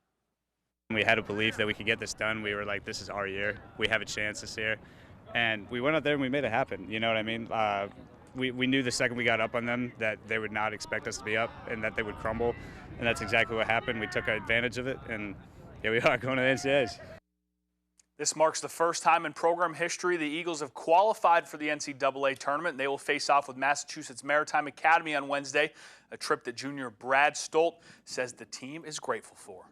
We had a belief that we could get this done. We were like, this is our year. We have a chance this year. And we went out there and we made it happen. You know what I mean? We knew the second we got up on them that they would not expect us to be up and that they would crumble. And that's exactly what happened. We took advantage of it, and here we are going to the NCAAs. This marks the first time in program history the Eagles have qualified for the NCAA tournament. They will face off with Massachusetts Maritime Academy on Wednesday, a trip that junior Brad Stolt says the team is grateful for.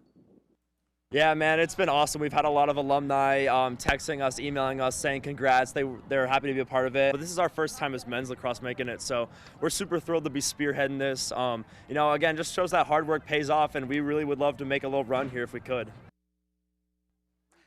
Yeah, man, it's been awesome. We've had a lot of alumni texting us, emailing us, saying congrats. They're happy to be a part of it. But this is our first time as men's lacrosse making it, so we're super thrilled to be spearheading this. Again, just shows that hard work pays off, and we really would love to make a little run here if we could.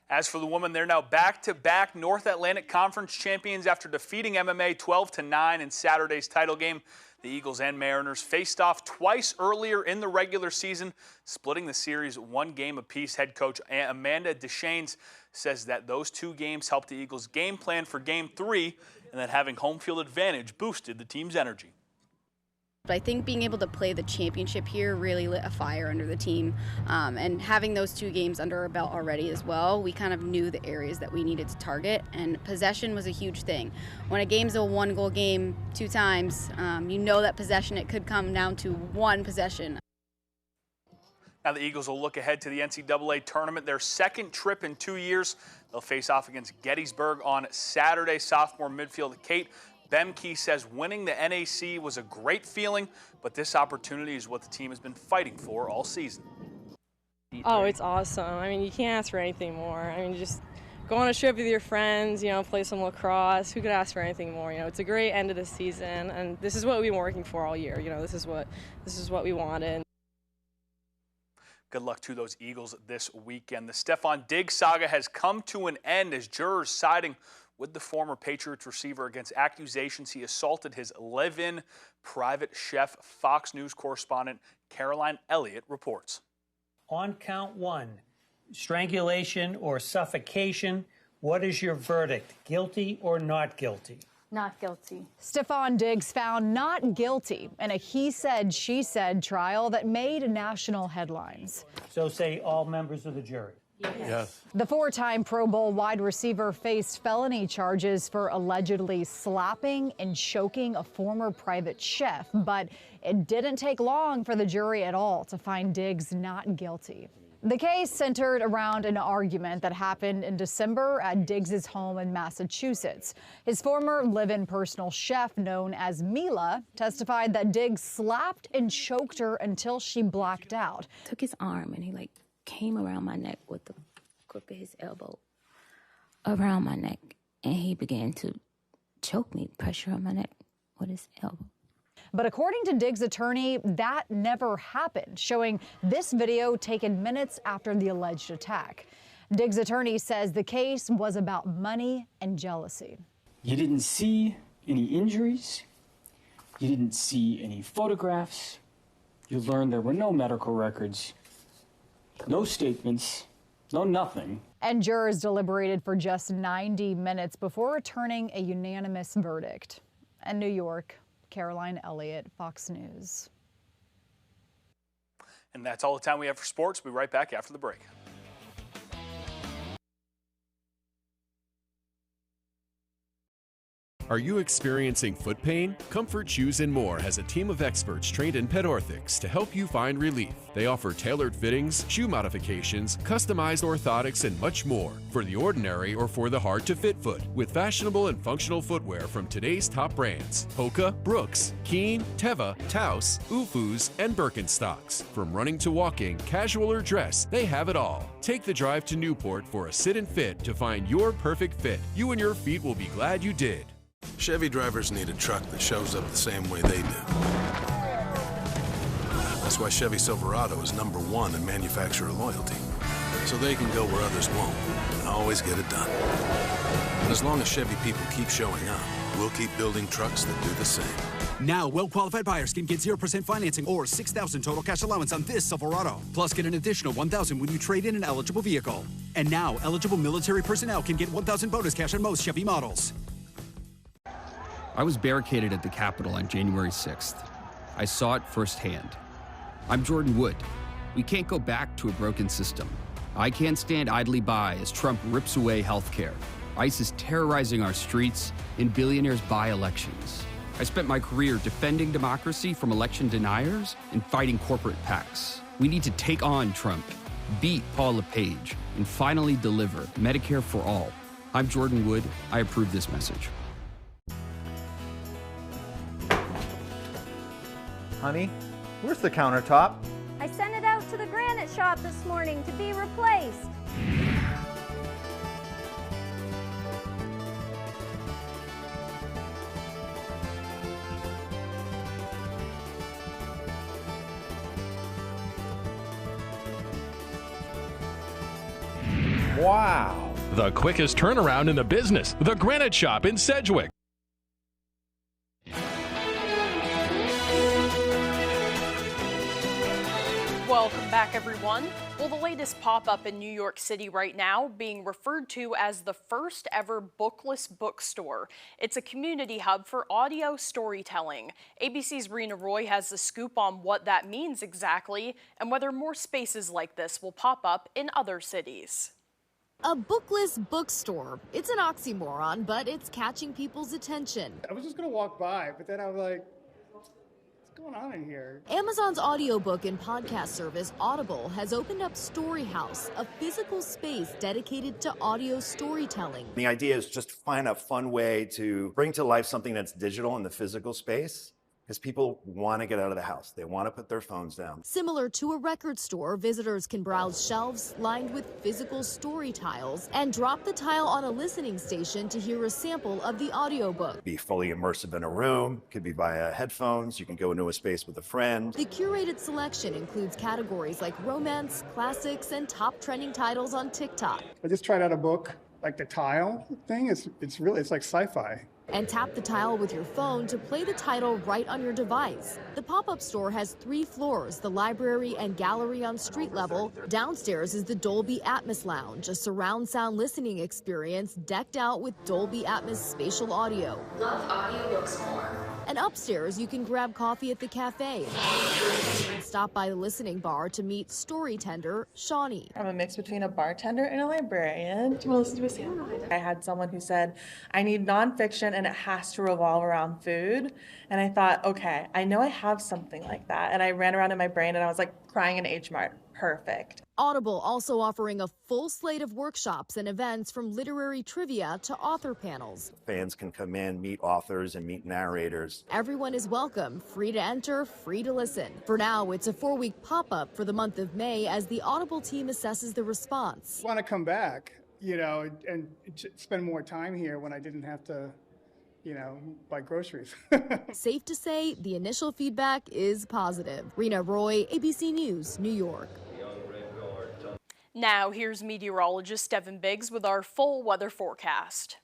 As for the women, they're now back-to-back North Atlantic Conference champions after defeating MMA 12-9 in Saturday's title game. The Eagles and Mariners faced off twice earlier in the regular season, splitting the series one game apiece. Head coach Amanda Deschaines says that those two games helped the Eagles game plan for Game 3 and that having home field advantage boosted the team's energy. But I think being able to play the championship here really lit a fire under the team, and having those two games under our belt already as well, we kind of knew the areas that we needed to target, and possession was a huge thing. When a game's a one-goal game 2 times, you know that possession, it could come down to one possession. Now the Eagles will look ahead to the NCAA tournament, their second trip in 2 years. They'll face off against Gettysburg on Saturday. Sophomore midfielder Kate Bemke says winning the NAC was a great feeling, but this opportunity is what the team has been fighting for all season. Oh, it's awesome. I mean, you can't ask for anything more. I mean, just go on a trip with your friends, play some lacrosse. Who could ask for anything more? It's a great end of the season, and this is what we've been working for all year. This is what we wanted. Good luck to those Eagles this weekend. The Stephon Diggs saga has come to an end as jurors siding with the former Patriots receiver against accusations he assaulted his live-in private chef. Fox News correspondent Caroline Elliott reports. On count 1, strangulation or suffocation, what is your verdict? Guilty or not guilty? Not guilty. Stephon Diggs found not guilty in a he said, she said trial that made national headlines. So say all members of the jury. Yes. The 4-time Pro Bowl wide receiver faced felony charges for allegedly slapping and choking a former private chef, but it didn't take long for the jury at all to find Diggs not guilty. The case centered around an argument that happened in December at Diggs' home in Massachusetts. His former live-in personal chef, known as Mila, testified that Diggs slapped and choked her until she blacked out. Took his arm and he came around my neck with the grip of his elbow around my neck, and he began to choke me, pressure on my neck with his elbow. But according to Diggs' attorney, that never happened, showing this video taken minutes after the alleged attack. Diggs' attorney says the case was about money and jealousy. You didn't see any injuries. You didn't see any photographs. You learned there were no medical records, no statements, no nothing. And jurors deliberated for just 90 minutes before returning a unanimous verdict. In New York, Caroline Elliott, Fox News. And that's all the time we have for sports. We'll be right back after the break. Are you experiencing foot pain? Comfort Shoes and More has a team of experts trained in pet orthotics to help you find relief. They offer tailored fittings, shoe modifications, customized orthotics, and much more for the ordinary or for the hard-to-fit foot, with fashionable and functional footwear from today's top brands: Hoka, Brooks, Keen, Teva, Taos, Ufus, and Birkenstocks. From running to walking, casual or dress, they have it all. Take the drive to Newport for a sit and fit to find your perfect fit. You and your feet will be glad you did. Chevy drivers need a truck that shows up the same way they do. That's why Chevy Silverado is #1 in manufacturer loyalty. So they can go where others won't and always get it done. And as long as Chevy people keep showing up, we'll keep building trucks that do the same. Now, well-qualified buyers can get 0% financing or $6,000 total cash allowance on this Silverado. Plus, get an additional $1,000 when you trade in an eligible vehicle. And now, eligible military personnel can get $1,000 bonus cash on most Chevy models. I was barricaded at the Capitol on January 6th. I saw it firsthand. I'm Jordan Wood. We can't go back to a broken system. I can't stand idly by as Trump rips away health care. ICE is terrorizing our streets, and billionaires buy elections. I spent my career defending democracy from election deniers and fighting corporate PACs. We need to take on Trump, beat Paul LePage, and finally deliver Medicare for all. I'm Jordan Wood. I approve this message. Honey, where's the countertop? I sent it out to the granite shop this morning to be replaced. Wow. The quickest turnaround in the business, the Granite Shop in Sedgwick. Welcome back, everyone. Well, the latest pop-up in New York City right now being referred to as the first ever bookless bookstore. It's a community hub for audio storytelling. ABC's Rena Roy has the scoop on what that means exactly and whether more spaces like this will pop up in other cities. A bookless bookstore. It's an oxymoron, but it's catching people's attention. I was just gonna walk by, but then I was like, what's going on in here? Amazon's audiobook and podcast service Audible has opened up Story House, a physical space dedicated to audio storytelling. The idea is just to find a fun way to bring to life something that's digital in the physical space, because people want to get out of the house. They want to put their phones down. Similar to a record store, visitors can browse shelves lined with physical story tiles and drop the tile on a listening station to hear a sample of the audiobook. Be fully immersive in a room, could be via headphones, you can go into a space with a friend. The curated selection includes categories like romance, classics, and top trending titles on TikTok. I just tried out a book, like the tile thing. It's like sci-fi. And tap the tile with your phone to play the title right on your device. The pop-up store has 3 floors, the library and gallery on street level. Downstairs is the Dolby Atmos Lounge, a surround sound listening experience decked out with Dolby Atmos spatial audio. Love audiobooks more. And upstairs, you can grab coffee at the cafe. And stop by the listening bar to meet story tender Shawnee. I'm a mix between a bartender and a librarian. Do you want to listen to a sample? I had someone who said, I need nonfiction and it has to revolve around food. And I thought, okay, I know I have something like that. And I ran around in my brain and I was like crying in H Mart. Perfect. Audible also offering a full slate of workshops and events from literary trivia to author panels. Fans can come in, meet authors, and meet narrators. Everyone is welcome, free to enter, free to listen. For now, it's a 4-week pop-up for the month of May as the Audible team assesses the response. I want to come back, and spend more time here when I didn't have to, buy groceries. Safe to say, the initial feedback is positive. Rena Roy, ABC News, New York. Now, here's meteorologist Devin Biggs with our full weather forecast.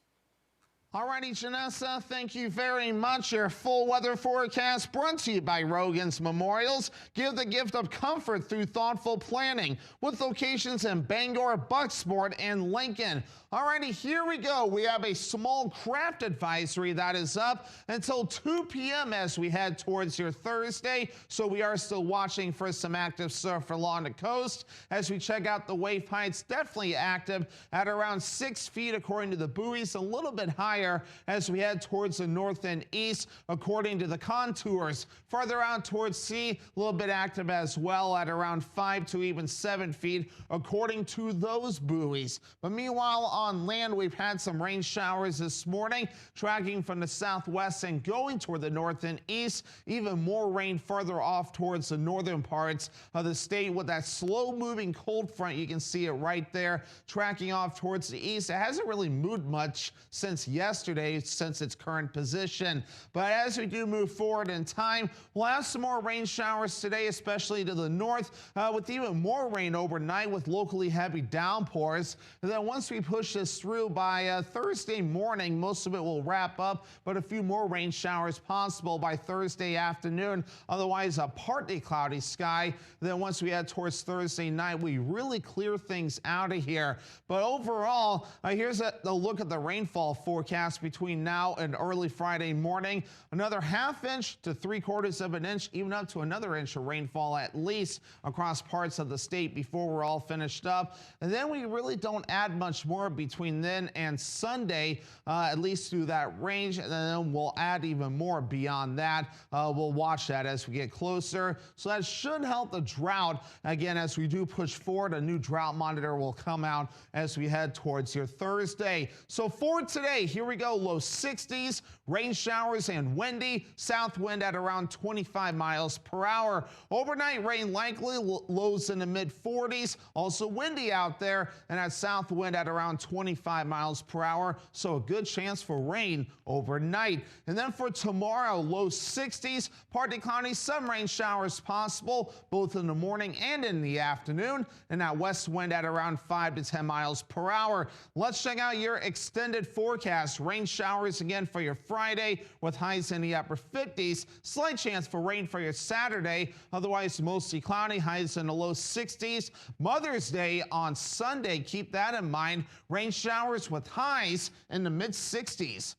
All righty, Janessa, thank you very much. Your full weather forecast brought to you by Rogan's Memorials. Give the gift of comfort through thoughtful planning with locations in Bangor, Bucksport, and Lincoln. Alrighty, here we go. We have a small craft advisory that is up until 2 p.m. as we head towards your Thursday. So we are still watching for some active surf along the coast. As we check out the wave heights, definitely active at around 6 feet according to the buoys, a little bit higher as we head towards the north and east according to the contours. Farther out towards sea, a little bit active as well at around 5 to even 7 feet according to those buoys. But meanwhile, on land, we've had some rain showers this morning, tracking from the southwest and going toward the north and east. Even more rain further off towards the northern parts of the state with that slow-moving cold front. You can see it right there, tracking off towards the east. It hasn't really moved much since yesterday, since its current position. But as we do move forward in time, we'll have some more rain showers today, especially to the north, with even more rain overnight with locally heavy downpours. And then once we push this through by Thursday morning, most of it will wrap up, but a few more rain showers possible by Thursday afternoon. Otherwise, a partly cloudy sky. Then once we head towards Thursday night, we really clear things out of here. But overall, here's a look at the rainfall forecast between now and early Friday morning. Another ½ inch to 3/4 of an inch, even up to another inch of rainfall at least across parts of the state before we're all finished up. And then we really don't add much more between then and Sunday, at least through that range. And then we'll add even more beyond that. We'll watch that as we get closer. So that should help the drought. Again, as we do push forward, a new drought monitor will come out as we head towards your Thursday. So for today, here we go. Low 60s, rain showers and windy. South wind at around 25 miles per hour. Overnight rain likely, lows in the mid 40s. Also windy out there, and that south wind at around 25 miles per hour. So a good chance for rain overnight. And then for tomorrow, low 60s, partly cloudy, some rain showers possible both in the morning and in the afternoon. And that west wind at around 5 to 10 miles per hour. Let's check out your extended forecast. Rain showers again for your Friday with highs in the upper 50s. Slight chance for rain for your Saturday. Otherwise, mostly cloudy, highs in the low 60s. Mother's Day on Sunday, keep that in mind. Rain showers with highs in the mid 60s.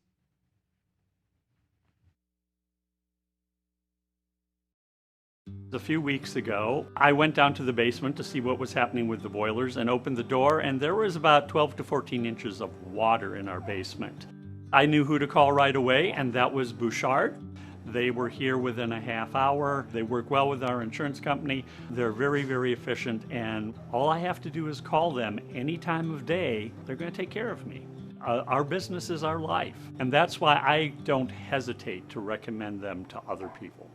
A few weeks ago, I went down to the basement to see what was happening with the boilers and opened the door, and there was about 12 to 14 inches of water in our basement. I knew who to call right away, and that was Bouchard. They were here within a half hour. They work well with our insurance company. They're very, very efficient, and all I have to do is call them any time of day. They're going to take care of me. Our business is our life, and that's why I don't hesitate to recommend them to other people.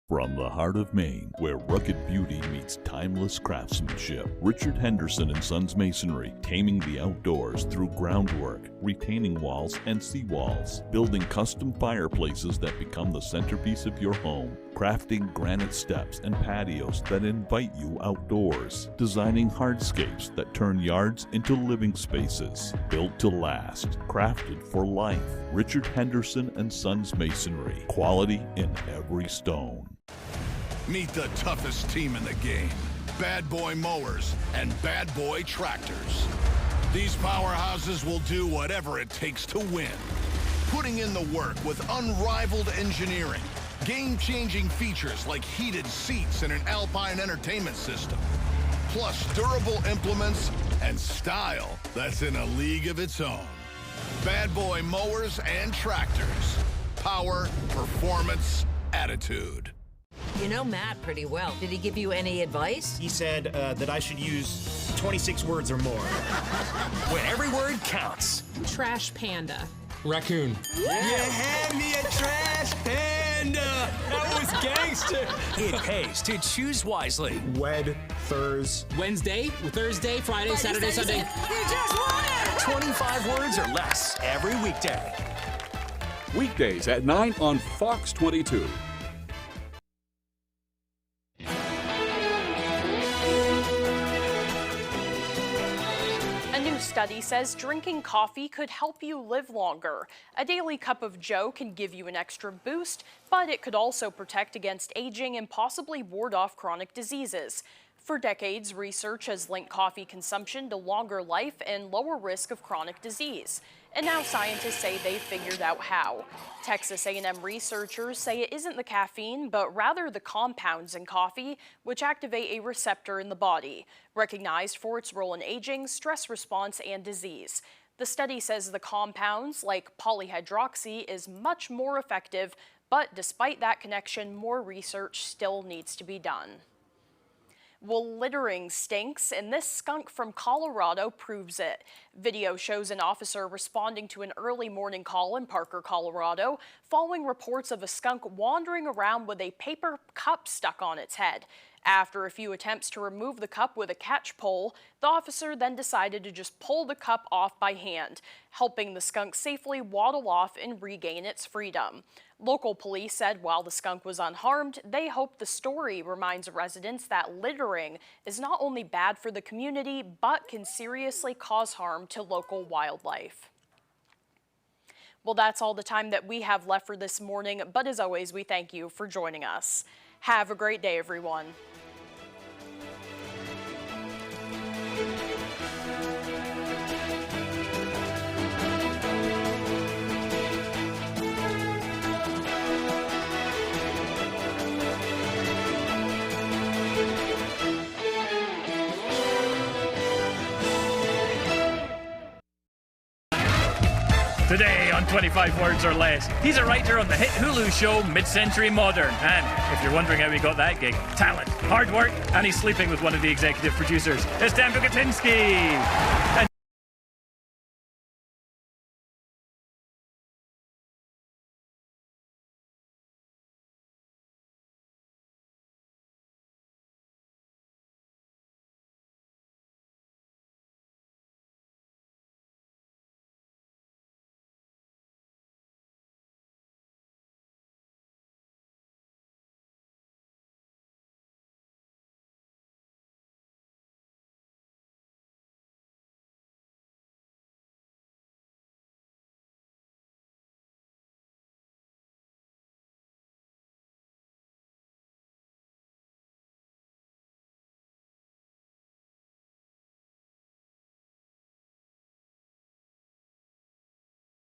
From the heart of Maine, where rugged beauty meets timeless craftsmanship, Richard Henderson & Sons Masonry, taming the outdoors through groundwork, retaining walls and seawalls, building custom fireplaces that become the centerpiece of your home, crafting granite steps and patios that invite you outdoors, designing hardscapes that turn yards into living spaces, built to last, crafted for life. Richard Henderson & Sons Masonry, quality in every stone. Meet the toughest team in the game, Bad Boy Mowers and Bad Boy Tractors. These powerhouses will do whatever it takes to win, putting in the work with unrivaled engineering, game-changing features like heated seats and an Alpine entertainment system, plus durable implements and style that's in a league of its own. Bad Boy Mowers and Tractors. Power, performance, attitude. You know Matt pretty well. Did he give you any advice? He said that I should use 26 words or more. When every word counts. Trash panda. Raccoon. Yeah. You had me a trash panda. That was gangster. It pays to choose wisely. Wednesday, Thursday, Friday, Saturday, Sunday. You just won it! 25 words or less every weekday. Weekdays at 9 on Fox 22. A new study says drinking coffee could help you live longer. A daily cup of Joe can give you an extra boost, but it could also protect against aging and possibly ward off chronic diseases. For decades, research has linked coffee consumption to longer life and lower risk of chronic disease. And now scientists say they've figured out how. Texas A&M researchers say it isn't the caffeine, but rather the compounds in coffee, which activate a receptor in the body, recognized for its role in aging, stress response, and disease. The study says the compounds, like polyhydroxy, is much more effective, but despite that connection, more research still needs to be done. Well, littering stinks, and this skunk from Colorado proves it. Video shows an officer responding to an early morning call in Parker, Colorado, following reports of a skunk wandering around with a paper cup stuck on its head. After a few attempts to remove the cup with a catch pole, the officer then decided to just pull the cup off by hand, helping the skunk safely waddle off and regain its freedom. Local police said while the skunk was unharmed, they hope the story reminds residents that littering is not only bad for the community, but can seriously cause harm to local wildlife. Well, that's all the time that we have left for this morning, but as always, we thank you for joining us. Have a great day, everyone. Today on 25 Words or Less, he's a writer on the hit Hulu show Mid-Century Modern. And if you're wondering how he got that gig, talent, hard work, and he's sleeping with one of the executive producers. It's Dan Bukatinsky. And